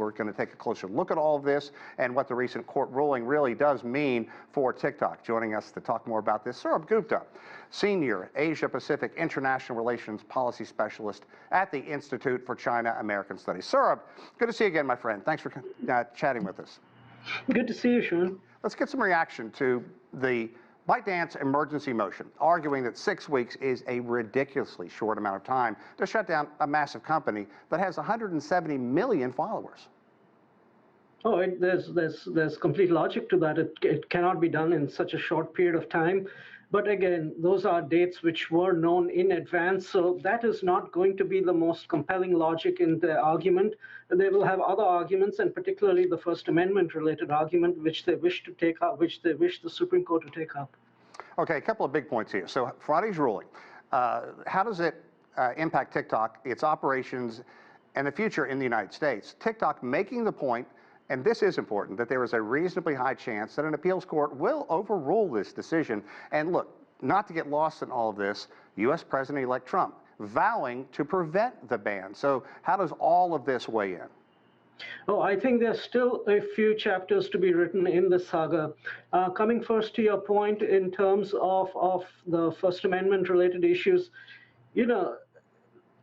We're going to take a closer look at all of this and what the recent court ruling really does mean for TikTok. Joining us to talk more about this, Saurabh Gupta, Senior Asia-Pacific International Relations Policy Specialist at the Institute for China-American Studies. Saurabh, good to see you again, my friend. Thanks for chatting with us. Good to see you, Sean. Let's get some reaction to the ByteDance emergency motion, arguing that 6 weeks is a ridiculously short amount of time to shut down a massive company that has 170 million followers. Oh, there's complete logic to that. It cannot be done in such a short period of time. But again, those are dates which were known in advance, so that is not going to be the most compelling logic in the argument. They will have other arguments, and particularly the First Amendment-related argument, which they wish to take up, which they wish the Supreme Court to take up. Okay, a couple of big points here. So Friday's ruling, how does it impact TikTok, its operations, and the future in the United States? TikTok making the point, and this is important, that there is a reasonably high chance that an appeals court will overrule this decision. And look, not to get lost in all of this, U.S. President-elect Trump vowing to prevent the ban. So how does all of this weigh in? Oh, I think there's still a few chapters to be written in the saga. Coming first to your point in terms of the First Amendment-related issues, you know,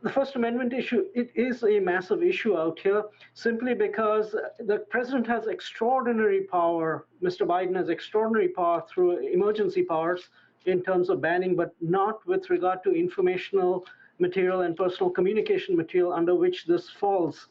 the First Amendment issue, it is a massive issue out here, simply because the president has extraordinary power. Mr. Biden has extraordinary power through emergency powers in terms of banning, but not with regard to informational material and personal communication material under which this falls.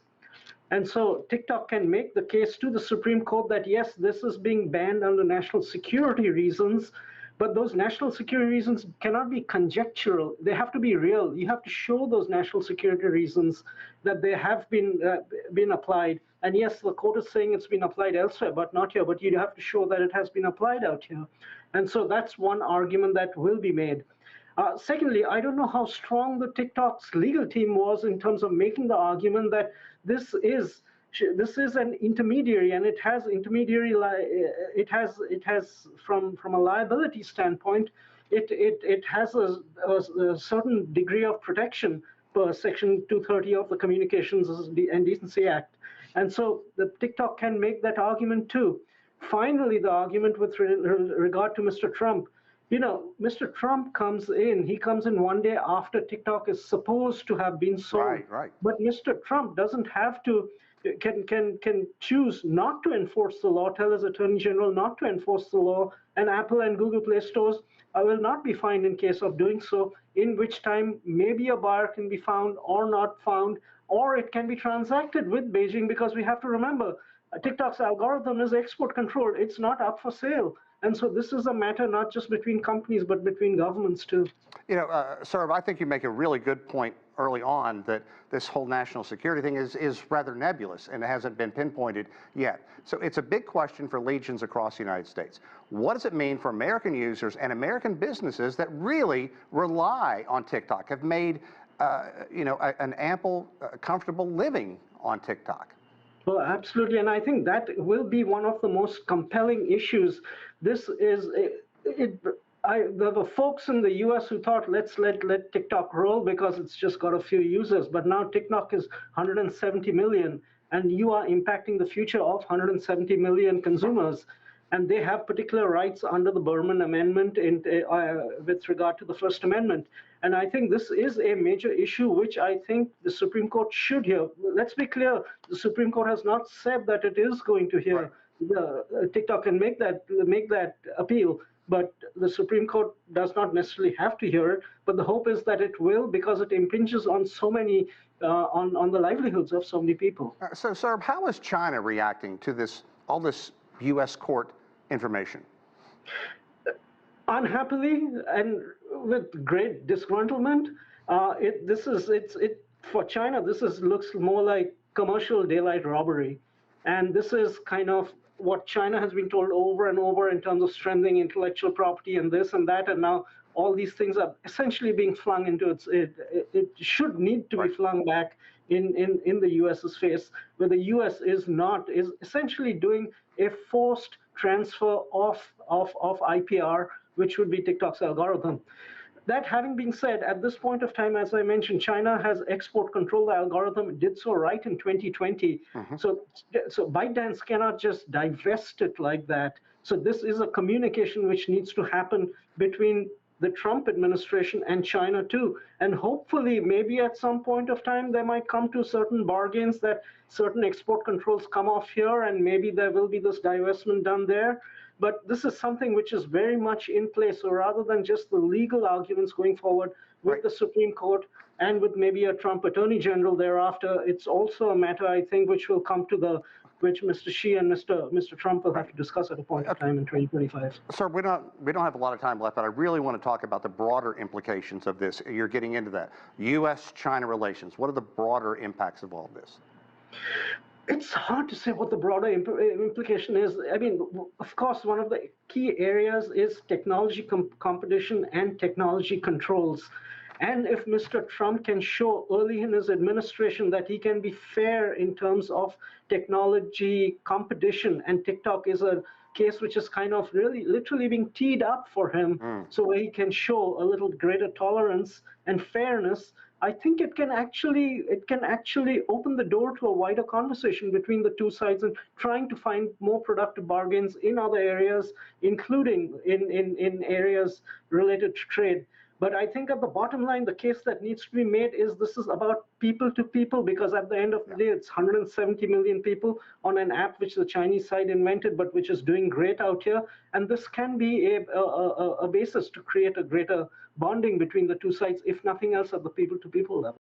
And so TikTok can make the case to the Supreme Court that, yes, this is being banned under national security reasons, but those national security reasons cannot be conjectural. They have to be real. You have to show those national security reasons that they have been applied. And yes, the court is saying it's been applied elsewhere, but not here. But you have to show that it has been applied out here. And so that's one argument that will be made. Secondly, I don't know how strong the TikTok's legal team was in terms of making the argument that this is an intermediary, and it has intermediary. It has from a liability standpoint, it has a certain degree of protection per Section 230 of the Communications and Decency Act, and so the TikTok can make that argument too. Finally, the argument with regard to Mr. Trump. You know, Mr. Trump comes in. He comes in one day after TikTok is supposed to have been sold. Right. But Mr. Trump doesn't have to. Can choose not to enforce the law, tell his attorney general not to enforce the law, and Apple and Google Play stores will not be fined in case of doing so, in which time maybe a buyer can be found or not found, or it can be transacted with Beijing, because we have to remember, TikTok's algorithm is export controlled. It's not up for sale. And so this is a matter not just between companies, but between governments too. You know, Saurabh, I think you make a really good point early on that this whole national security thing is rather nebulous and it hasn't been pinpointed yet. So it's a big question for legions across the United States. What does it mean for American users and American businesses that really rely on TikTok, have made, you know, an ample, comfortable living on TikTok? Well, absolutely, and I think that will be one of the most compelling issues. This is there were folks in the U.S. who thought, let's let TikTok roll because it's just got a few users, but now TikTok is 170 million, and you are impacting the future of 170 million consumers. And they have particular rights under the Berman Amendment with regard to the First Amendment. And I think this is a major issue which I think the Supreme Court should hear. Let's be clear, the Supreme Court has not said that it is going to hear. TikTok can make that appeal, but the Supreme Court does not necessarily have to hear it. But the hope is that it will, because it impinges on so many, on the livelihoods of so many people. So, Saurabh, how is China reacting to all this U.S. court information? Unhappily and with great disgruntlement. For China, this looks more like commercial daylight robbery, and this is kind of what China has been told over and over in terms of strengthening intellectual property and this and that, and now all these things are essentially being flung into it should need to be flung back in the US's face, where the US is essentially doing a forced transfer of IPR, which would be TikTok's algorithm. That having been said, at this point of time, as I mentioned, China has export control. The algorithm did so right in 2020. So ByteDance cannot just divest it like that. So this is a communication which needs to happen between the Trump administration and China too. And hopefully, maybe at some point of time, they might come to certain bargains that certain export controls come off here, and maybe there will be this divestment done there. But this is something which is very much in place. So rather than just the legal arguments going forward with the Supreme Court and with maybe a Trump Attorney General thereafter, it's also a matter, I think, which will come to which Mr. Xi and Mr. Trump will have to discuss at a point of time in 2025. Sir, we don't have a lot of time left, but I really want to talk about the broader implications of this. You're getting into that. U.S.-China relations. What are the broader impacts of all this? It's hard to say what the broader implication is. I mean, of course, one of the key areas is technology competition and technology controls. And if Mr. Trump can show early in his administration that he can be fair in terms of technology competition, and TikTok is a case which is kind of really literally being teed up for him, so where he can show a little greater tolerance and fairness, I think it can actually open the door to a wider conversation between the two sides and trying to find more productive bargains in other areas, including in areas related to trade. But I think at the bottom line, the case that needs to be made is this is about people to people, because at the end of the day, it's 170 million people on an app which the Chinese side invented, but which is doing great out here. And this can be a basis to create a greater bonding between the two sides, if nothing else at the people to people level.